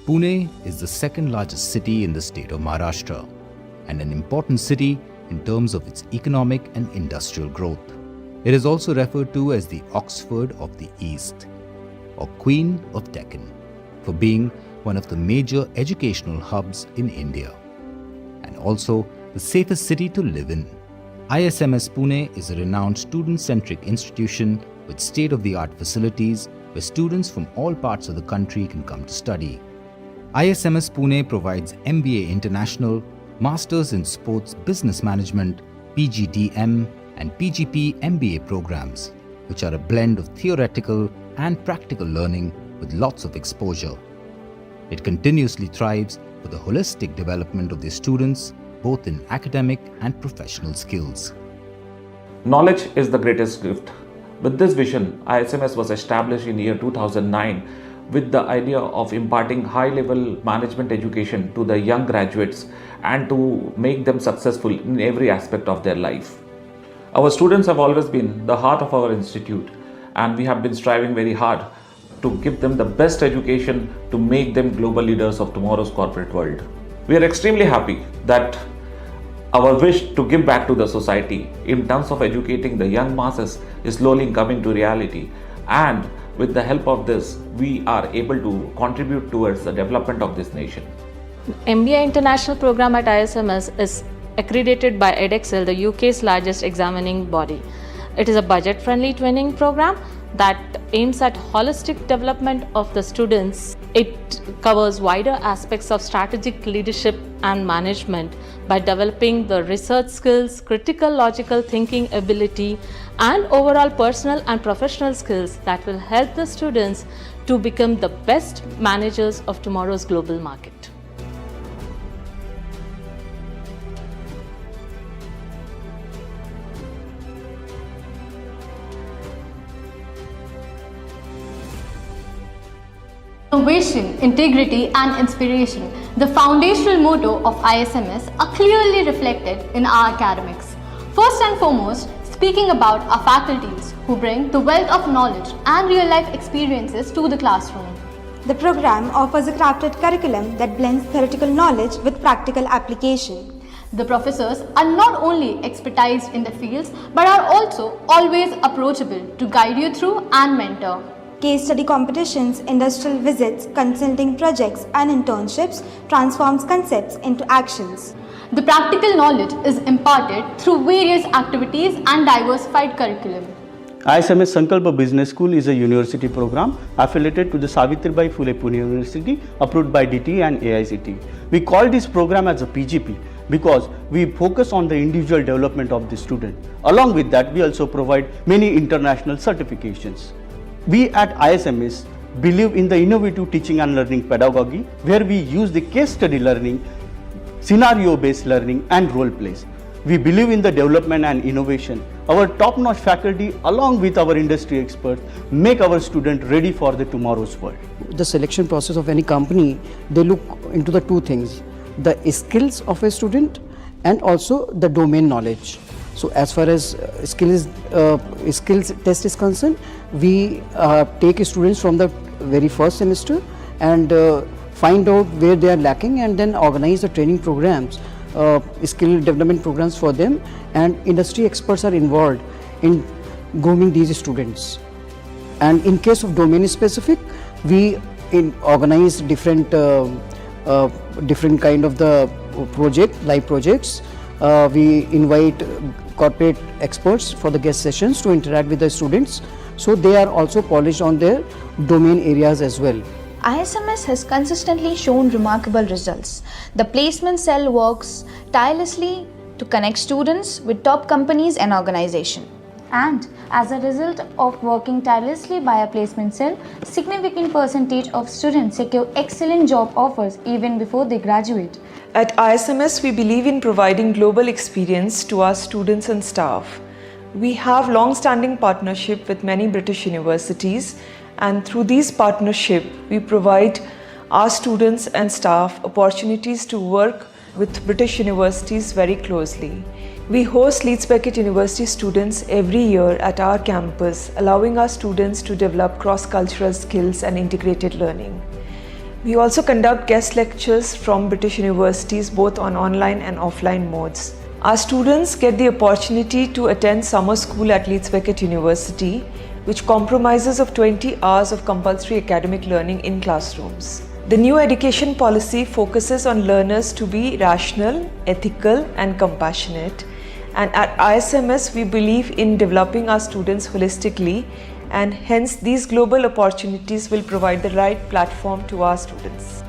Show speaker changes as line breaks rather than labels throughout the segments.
Pune is the second largest city in the state of Maharashtra and an important city in terms of its economic and industrial growth. It is also referred to as the Oxford of the East or Queen of Deccan for being one of the major educational hubs in India and also the safest city to live in. ISMS Pune is a renowned student-centric institution with state-of-the-art facilities where students from all parts of the country can come to study. ISMS Pune provides MBA International, Masters in Sports Business Management, PGDM and PGP MBA programs, which are a blend of theoretical and practical learning with lots of exposure. It continuously thrives for the holistic development of their students, both in academic and professional skills.
Knowledge is the greatest gift. With this vision, ISMS was established in year 2009 with the idea of imparting high-level management education to the young graduates and to make them successful in every aspect of their life. Our students have always been the heart of our institute, and we have been striving very hard to give them the best education to make them global leaders of tomorrow's corporate world. We are extremely happy that our wish to give back to the society in terms of educating the young masses is slowly coming to reality, and with the help of this, we are able to contribute towards the development of this nation.
MBA International program at ISMS is accredited by Edexcel, the UK's largest examining body. It is a budget-friendly twinning program that aims at holistic development of the students. It covers wider aspects of strategic leadership and management by developing the research skills, critical logical thinking ability, and overall personal and professional skills that will help the students to become the best managers of tomorrow's global market.
Innovation, integrity and inspiration, the foundational motto of ISMS, are clearly reflected in our academics. First and foremost, speaking about our faculties who bring the wealth of knowledge and real-life experiences to the classroom.
The program offers a crafted curriculum that blends theoretical knowledge with practical application.
The professors are not only expertised in the fields but are also always approachable to guide you through and mentor.
Case study competitions, industrial visits, consulting projects and internships transforms concepts into actions.
The practical knowledge is imparted through various activities and diversified curriculum.
ISMS Sankalpa Business School is a university program affiliated to the Savitribai Phule Pune University, approved by DT and AICT. We call this program as a PGP because we focus on the individual development of the student. Along with that, we also provide many international certifications. We at ISMS believe in the innovative teaching and learning pedagogy, where we use the case study learning, scenario-based learning and role plays. We believe in the development and innovation. Our top-notch faculty along with our industry experts make our students ready for the tomorrow's world.
The selection process of any company, they look into the two things, the skills of a student and also the domain knowledge. So as far as skills test is concerned, we take students from the very first semester and find out where they are lacking and then organize the training programs, skill development programs for them, and industry experts are involved in grooming these students. And in case of domain specific, we organize different kind of the live projects. We invite corporate experts for the guest sessions to interact with the students, so they are also polished on their domain areas as well.
ISMS has consistently shown remarkable results. The placement cell works tirelessly to connect students with top companies and organizations. And as a result of working tirelessly by a placement cell, significant percentage of students secure excellent job offers even before they graduate.
At ISMS, we believe in providing global experience to our students and staff. We have long-standing partnership with many British universities, and through these partnerships, we provide our students and staff opportunities to work with British universities very closely. We host Leeds Beckett University students every year at our campus, allowing our students to develop cross-cultural skills and integrated learning. We also conduct guest lectures from British universities both on online and offline modes. Our students get the opportunity to attend summer school at Leeds Beckett University, which comprises of 20 hours of compulsory academic learning in classrooms. The new education policy focuses on learners to be rational, ethical, and compassionate. And at ISMS, we believe in developing our students holistically, and hence these global opportunities will provide the right platform to our students.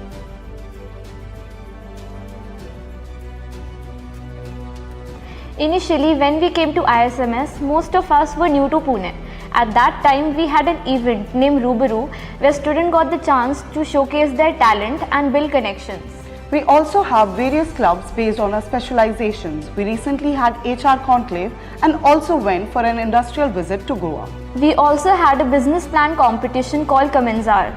Initially, when we came to ISMS, most of us were new to Pune. At that time, we had an event named Rubaru, where students got the chance to showcase their talent and build connections.
We also have various clubs based on our specializations. We recently had HR Conclave and also went for an industrial visit to Goa.
We also had a business plan competition called Kamenzar.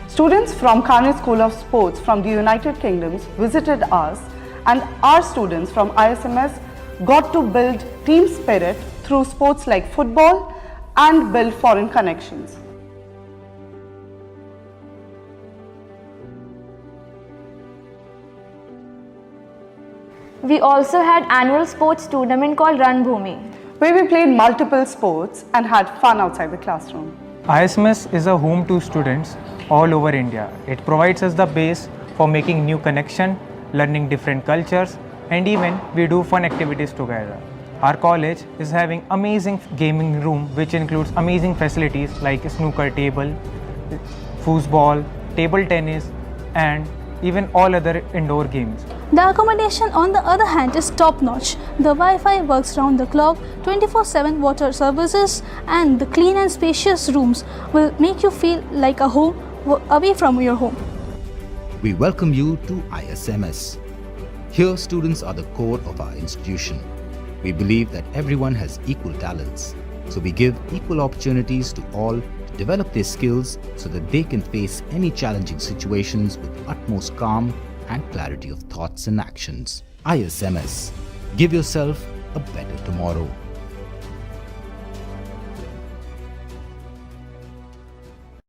Students from Carnegie School of Sports from the United Kingdom visited us, and our students from ISMS got to build team spirit through sports like football and build foreign connections.
We also had annual sports tournament called Run Bhumi,
where we played multiple sports and had fun outside the classroom.
ISMS is a home to students all over India. It provides us the base for making new connections, learning different cultures, and even we do fun activities together. Our college is having amazing gaming room which includes amazing facilities like snooker table, foosball, table tennis, and even all other indoor games.
The accommodation on the other hand is top notch. The Wi-Fi works round the clock, 24/7 water services, and the clean and spacious rooms will make you feel like a home away from your home.
We welcome you to ISMS. Here, students are the core of our institution. We believe that everyone has equal talents, so we give equal opportunities to all to develop their skills so that they can face any challenging situations with utmost calm and clarity of thoughts and actions. ISMS. Give yourself a better tomorrow.